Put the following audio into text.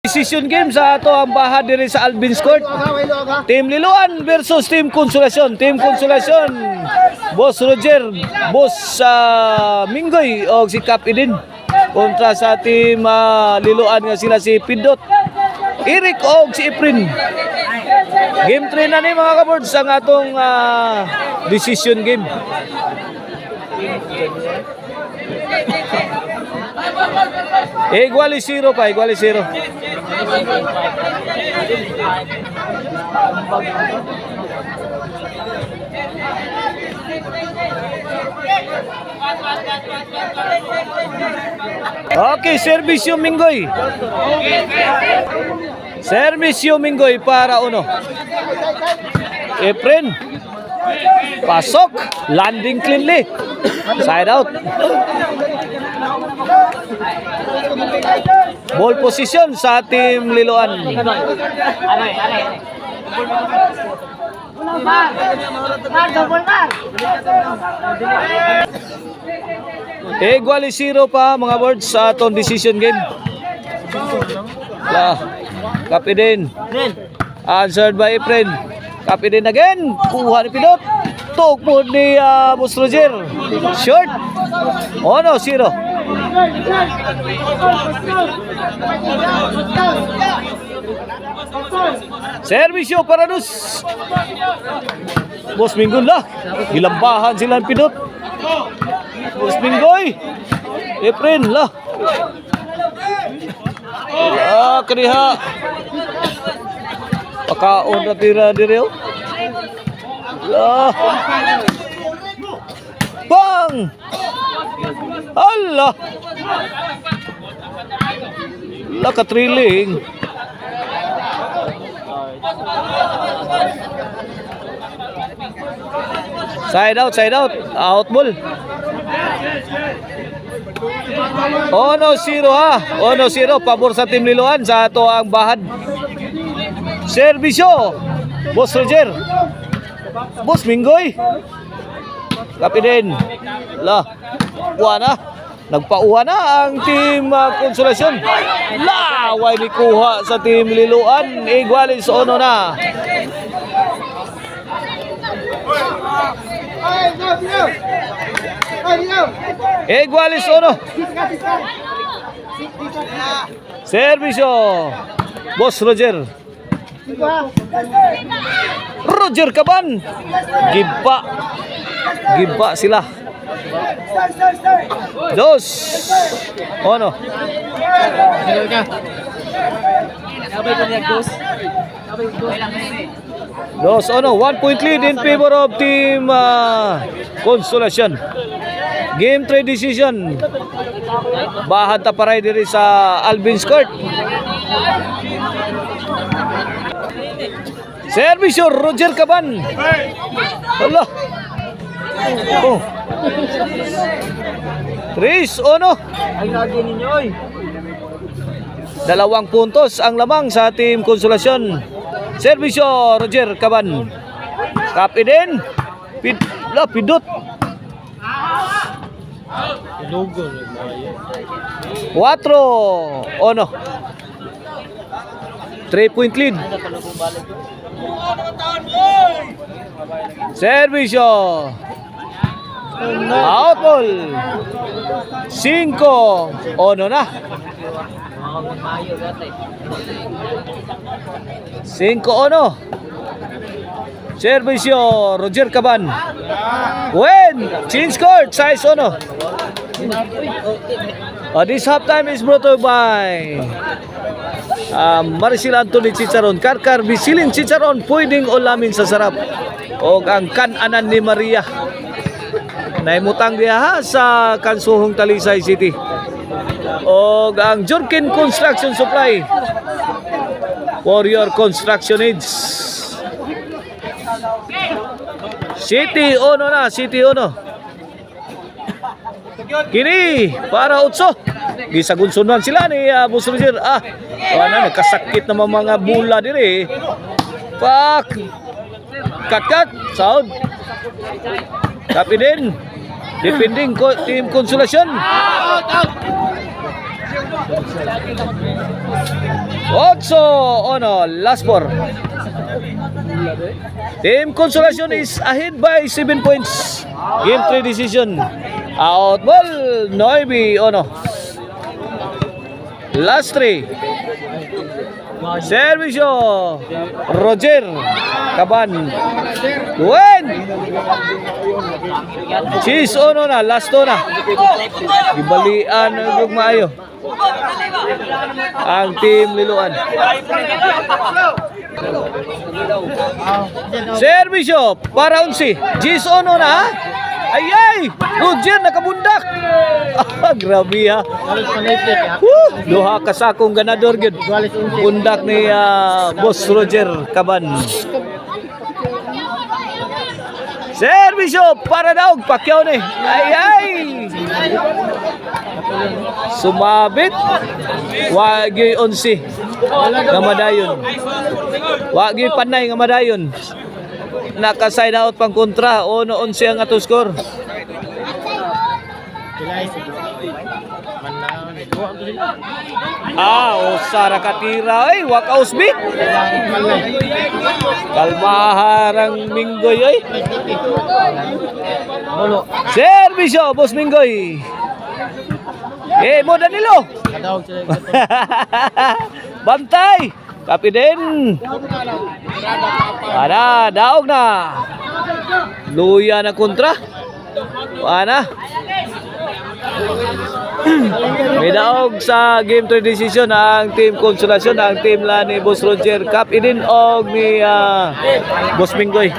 Decision game sa ato ang bahad diri sa Albin's Court. Team Liloan versus Team Consolacion. Team Consolacion, Boss Roger, Boss Minggoy o si Cap Eden. Kontra sa Team Liloan nga sila si Pindot, Eric o si Efren. Game 3 na ni mga kaboards ang atong decision game. Igual 0 pa, igual 0. Okay, servisyo Minggoy. Servisyo Minggoy para uno. Efren. Pasok, landing cleanly. Side out. Ball position sa Team Liloan. Igual 0 pa mga boards sa atong decision game. Copy din. Answered by Efren. Copy din again. Kuha ni Pindot. Tukod ni Boss Roger. Short. Oh no, 0. Servisyo para Dus. Boss Minggoy lah. Gilambahan sila ng Pindot. Boss Minggoy. Efren lah. Kaniha. Pakaon na tira direo. Bang! Allah! Katriling. Side out, side out. Out ball. Oh no, 0 ha. Oh no, 0. Pabor sa Team Liloan sa ato ang bahad. Servisyo. Boss Roger. Boss Minggoy. Kapi din. Kuha na. Nagpauha na ang Team Consolacion. Laway ni kuha sa Team Liloan. Igualis ono na. Igualis ono. Servisyo. Boss Roger. Roger Caban. Giba sila. Dos. Ono. Dos ono. 1 point lead in favor of Team Consolacion. Game 3 decision. Bahad taparay diri sa Albin's Court. Servisyo Roger Caban. Allah. Oh. Tris ono. Dalawang puntos ang lamang sa Team Consolacion. Servisyo Roger Caban. Kapi din. Pindot. 4 ono. 3 point lead. Servisyo. Out ball. 5 ono na. 5 ono. Servisyo Roger Caban. When change court size ono. This halftime is brought to you by Maricel Anthony Chicharon. Karkar Bisiling Chicharon. Pwedeng ulamin sa sarap. O ang kananan ni Maria. Naimutang diya ha sa Kansuhong Talisay City. O ang Jurkin Construction Supply. For your construction needs. City ono na. City ono. Kini para utso. Gisagunsunan sila ni Boss Roger. Nagkasakit na mga bula diri. Pak. Kat. Sound. Tapi din. Defending Team Consolacion. Last 4. Team Consolacion is ahead by 7 points. Game 3 decision. Out ball 9-1. Last 3. Servisyo Roger Caban. Win. Cheese na, last na. Gibalian ug maayo ang team Liloan. Servisyo para 11. Cheese na. Ay! Roger nakabundak. Grabe ha. Duha ka sakong ganador gyud. Bundak ni Boss Roger Caban. Servisyo para daog Pacquiao ni. Ay! Sumabit. Wagi 11 nga madayon. Wagi panay nga madayon. Naka-side out pang kontra. 11 ang ato score. Usara katira ay wakaus bit. Kalmaharang Minggoy ay. Servisyo Boss Minggoy. Mo Danilo. Bantay. Kapi din. Daog na. Luya na kontra. Ana. May daog sa game 3 decision ang team Consolacion, ang team la ni Boss Roger Cap idin og ni Boss Minggoy.